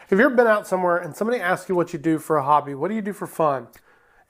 Have you ever been out somewhere and somebody asks you what you do for a hobby? What do you do for fun?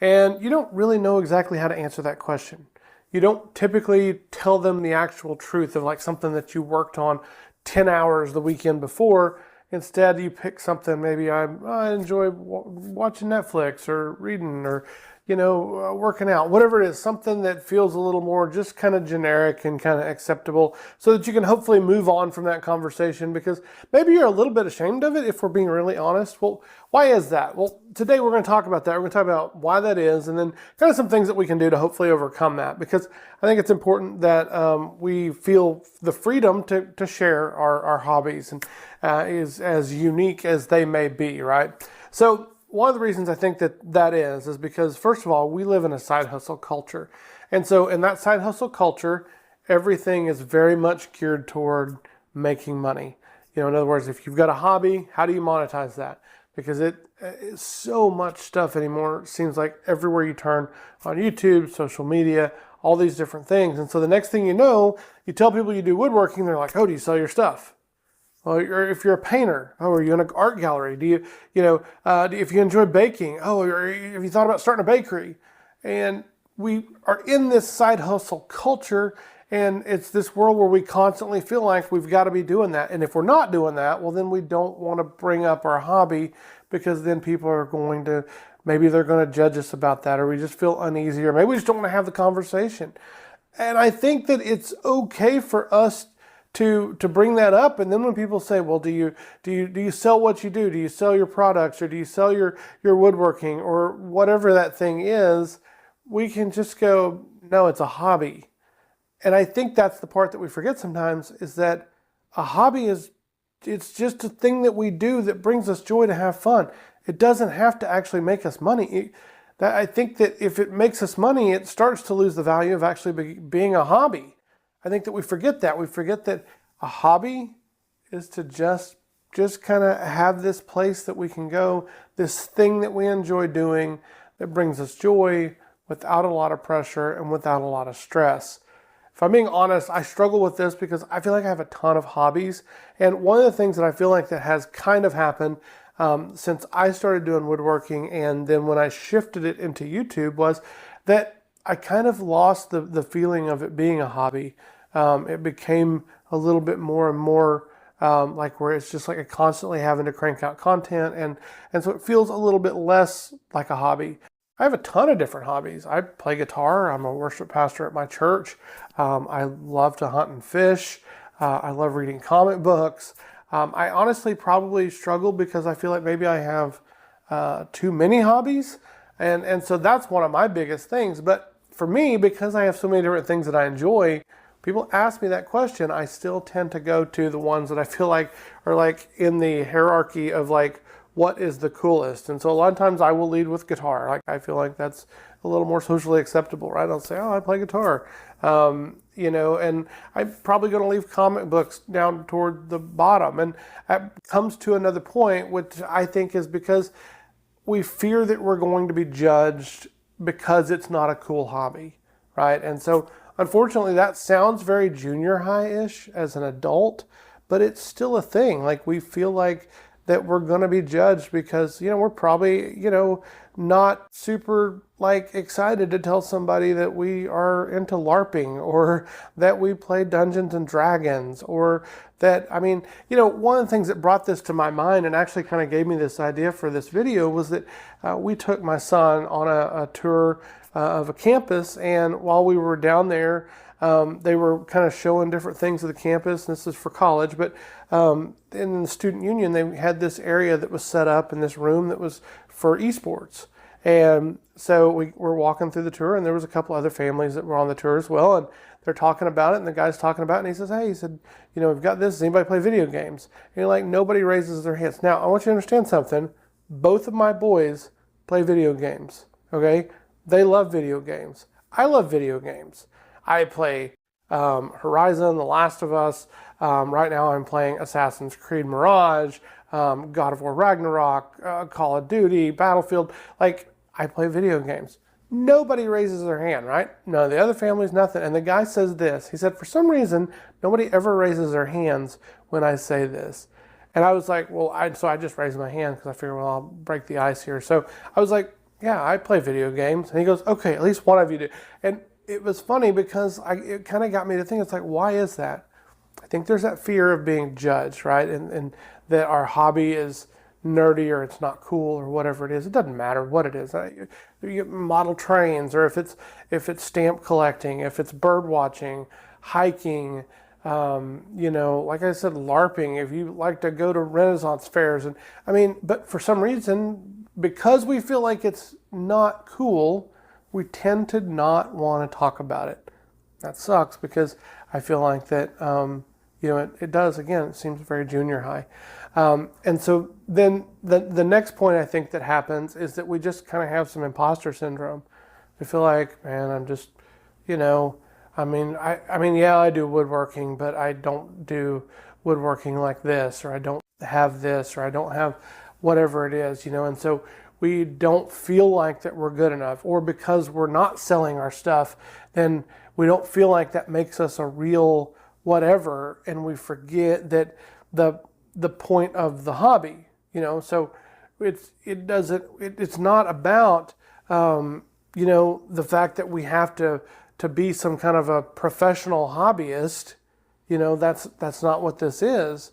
And you don't really know exactly how to answer that question. You don't typically tell them the actual truth of like something that you worked on 10 hours the weekend before. Instead, you pick something, maybe I enjoy watching Netflix or reading or, working out, whatever it is, something that feels a little more just kind of generic and kind of acceptable so that you can hopefully move on from that conversation because maybe you're a little bit ashamed of it if we're being really honest. Well, why is that? Well, today we're going to talk about that. We're going to talk about why that is and then kind of some things that we can do to hopefully overcome that because I think it's important that we feel the freedom to share our hobbies and is as unique as they may be, right? So one of the reasons I think that is because, first of all, we live in a side hustle culture. And so in that side hustle culture, everything is very much geared toward making money. In other words, if you've got a hobby, how do you monetize that? Because it's so much stuff anymore. It seems like everywhere you turn on YouTube, social media, all these different things. And so the next thing you know, you tell people you do woodworking, they're like, oh, do you sell your stuff? Well, if you're a painter, are you in an art gallery? If you enjoy baking, have you thought about starting a bakery? And we are in this side hustle culture, and it's this world where we constantly feel like we've got to be doing that. And if we're not doing that, well, then we don't want to bring up our hobby because then people are maybe they're going to judge us about that, or we just feel uneasy, or maybe we just don't want to have the conversation. And I think that it's okay for us to bring that up, and then when people say, well, do you sell what you do? Do you sell your products, or do you sell your woodworking, or whatever that thing is? We can just go, no, it's a hobby. And I think that's the part that we forget sometimes, is that a hobby it's just a thing that we do that brings us joy to have fun. It doesn't have to actually make us money. I think that if it makes us money, it starts to lose the value of actually being a hobby. I think that we forget that. We forget that a hobby is to just kind of have this place that we can go, this thing that we enjoy doing that brings us joy without a lot of pressure and without a lot of stress. If I'm being honest, I struggle with this because I feel like I have a ton of hobbies. And one of the things that I feel like that has kind of happened since I started doing woodworking and then when I shifted it into YouTube was that I kind of lost the feeling of it being a hobby. It became a little bit more and more like where it's just like a constantly having to crank out content. And so it feels a little bit less like a hobby. I have a ton of different hobbies. I play guitar. I'm a worship pastor at my church. I love to hunt and fish. I love reading comic books. I honestly probably struggle because I feel like maybe I have too many hobbies. And so that's one of my biggest things. But for me, because I have so many different things that I enjoy, people ask me that question, I still tend to go to the ones that I feel like are like in the hierarchy of like, what is the coolest? And so a lot of times I will lead with guitar. Like I feel like that's a little more socially acceptable, right? I'll say, oh, I play guitar. And I'm probably going to leave comic books down toward the bottom. And that comes to another point, which I think is because we fear that we're going to be judged because it's not a cool hobby, right? And so unfortunately, that sounds very junior high-ish as an adult, but it's still a thing. Like we feel like that we're going to be judged because, we're probably, not super like excited to tell somebody that we are into LARPing or that we play Dungeons and Dragons or that, one of the things that brought this to my mind and actually kind of gave me this idea for this video was that we took my son on a tour of a campus, and while we were down there, they were kind of showing different things of the campus, and this is for college, but in the student union, they had this area that was set up in this room that was for esports. And so we were walking through the tour, and there was a couple other families that were on the tour as well, and they're talking about it, and the guy's talking about it, and he says, hey, we've got this, does anybody play video games? And nobody raises their hands. Now, I want you to understand something. Both of my boys play video games, okay? They love video games. I love video games. I play Horizon, The Last of Us. Right now I'm playing Assassin's Creed Mirage, God of War Ragnarok, Call of Duty, Battlefield. I play video games. Nobody raises their hand, right? No, the other family's nothing. And the guy says this. He said, for some reason, nobody ever raises their hands when I say this. And I was like, well, so I just raised my hand because I figured, well, I'll break the ice here. So I was like, yeah, I play video games. And he goes, okay, at least one of you do. And it was funny because it kind of got me to think, it's like, why is that? I think there's that fear of being judged, right? And that our hobby is nerdy or it's not cool or whatever it is. It doesn't matter what it is. You model trains, or if it's stamp collecting, if it's bird watching, hiking, like I said, LARPing, if you like to go to Renaissance fairs. And I mean, but for some reason, because we feel like it's not cool, we tend to not want to talk about it. That sucks because I feel like that, it does, again, it seems very junior high. And so then the next point I think that happens is that we just kind of have some imposter syndrome. We feel like, man, I'm just, yeah, I do woodworking, but I don't do woodworking like this, or I don't have this, or I don't have whatever it is, and so we don't feel like that we're good enough, or because we're not selling our stuff, then we don't feel like that makes us a real whatever, and we forget that the point of the hobby, so it's not about the fact that we have to be some kind of a professional hobbyist. That's not what this is.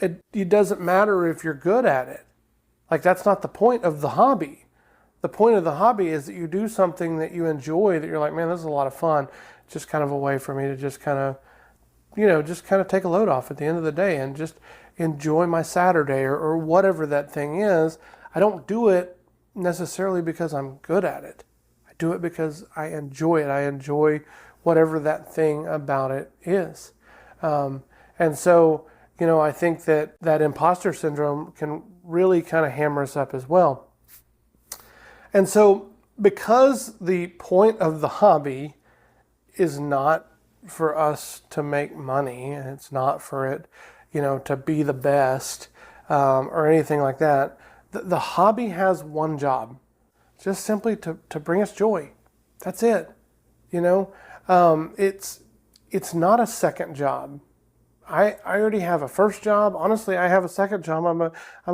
It doesn't matter if you're good at it. Like, that's not the point of the hobby. The point of the hobby is that you do something that you enjoy, that you're like, man, this is a lot of fun. It's just kind of a way for me to just kind of take a load off at the end of the day and just enjoy my Saturday or whatever that thing is. I don't do it necessarily because I'm good at it. I do it because I enjoy it. I enjoy whatever that thing about it is. And so, I think that imposter syndrome can really kind of hammer us up as well. And so, because the point of the hobby is not for us to make money, and it's not for it, to be the best, or anything like that, the hobby has one job, just simply to bring us joy. That's it. It's not a second job. I already have a first job. Honestly, I have a second job. I'm a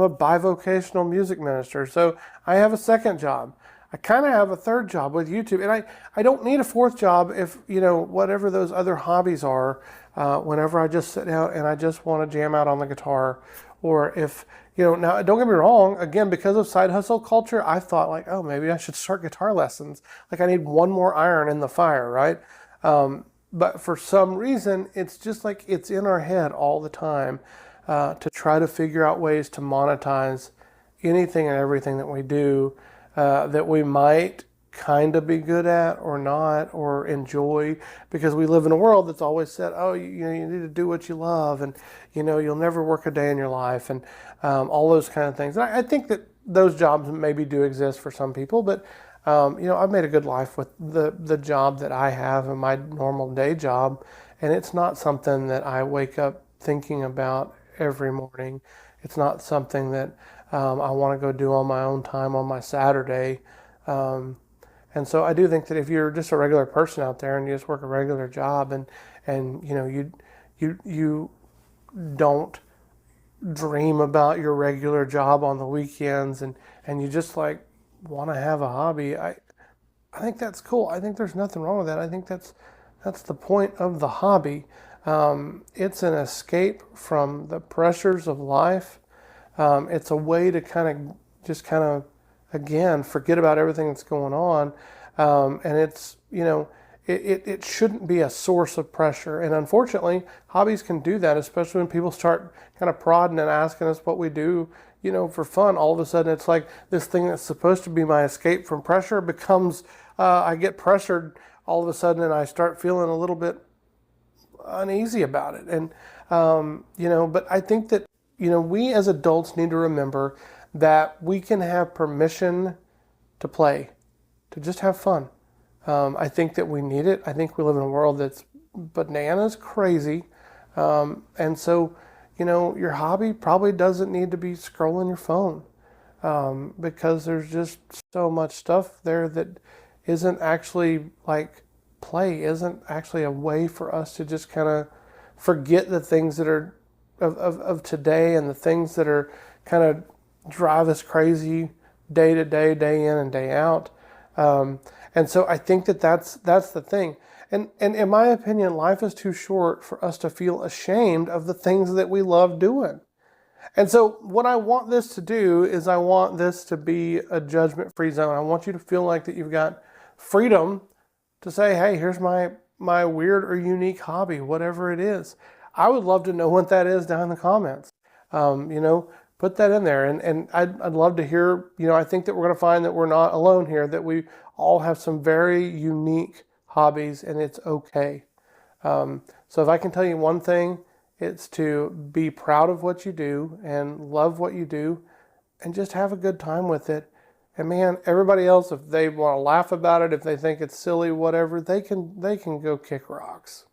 bivocational music minister, so I have a second job. I kind of have a third job with YouTube, and I don't need a fourth job if, whatever those other hobbies are, whenever I just sit down and I just want to jam out on the guitar, or if, now don't get me wrong, again, because of side hustle culture, I thought like, oh, maybe I should start guitar lessons. Like, I need one more iron in the fire, right? But for some reason, it's just like it's in our head all the time, to try to figure out ways to monetize anything and everything that we do, that we might kind of be good at or not, or enjoy, because we live in a world that's always said, oh, you need to do what you love, and you'll never work a day in your life, and all those kind of things. And I think that those jobs maybe do exist for some people, but I've made a good life with the job that I have and my normal day job, and it's not something that I wake up thinking about every morning. It's not something that I want to go do on my own time on my Saturday. And so I do think that if you're just a regular person out there and you just work a regular job, and you don't dream about your regular job on the weekends, and you just like want to have a hobby, I think that's cool. I think there's nothing wrong with that. I think that's the point of the hobby. It's an escape from the pressures of life. It's a way to kind of again forget about everything that's going on, and it's it shouldn't be a source of pressure. And unfortunately, hobbies can do that, especially when people start kind of prodding and asking us what we do, for fun. All of a sudden, it's like this thing that's supposed to be my escape from pressure becomes, I get pressured all of a sudden, and I start feeling a little bit uneasy about it. And, but I think that, we as adults need to remember that we can have permission to play, to just have fun. I think that we need it. I think we live in a world that's bananas crazy. And so, your hobby probably doesn't need to be scrolling your phone, because there's just so much stuff there that isn't actually like play, isn't actually a way for us to just kind of forget the things that are of today and the things that are kind of drive us crazy day to day, day in and day out. And so I think that's the thing. And in my opinion, life is too short for us to feel ashamed of the things that we love doing. And so what I want this to do is I want this to be a judgment-free zone. I want you to feel like that you've got freedom to say, hey, here's my weird or unique hobby, whatever it is. I would love to know what that is down in the comments. Put that in there. And I'd love to hear, I think that we're going to find that we're not alone here, that we all have some very unique hobbies, and it's okay. So if I can tell you one thing, it's to be proud of what you do and love what you do and just have a good time with it. And man, everybody else, if they want to laugh about it, if they think it's silly, whatever, they can go kick rocks.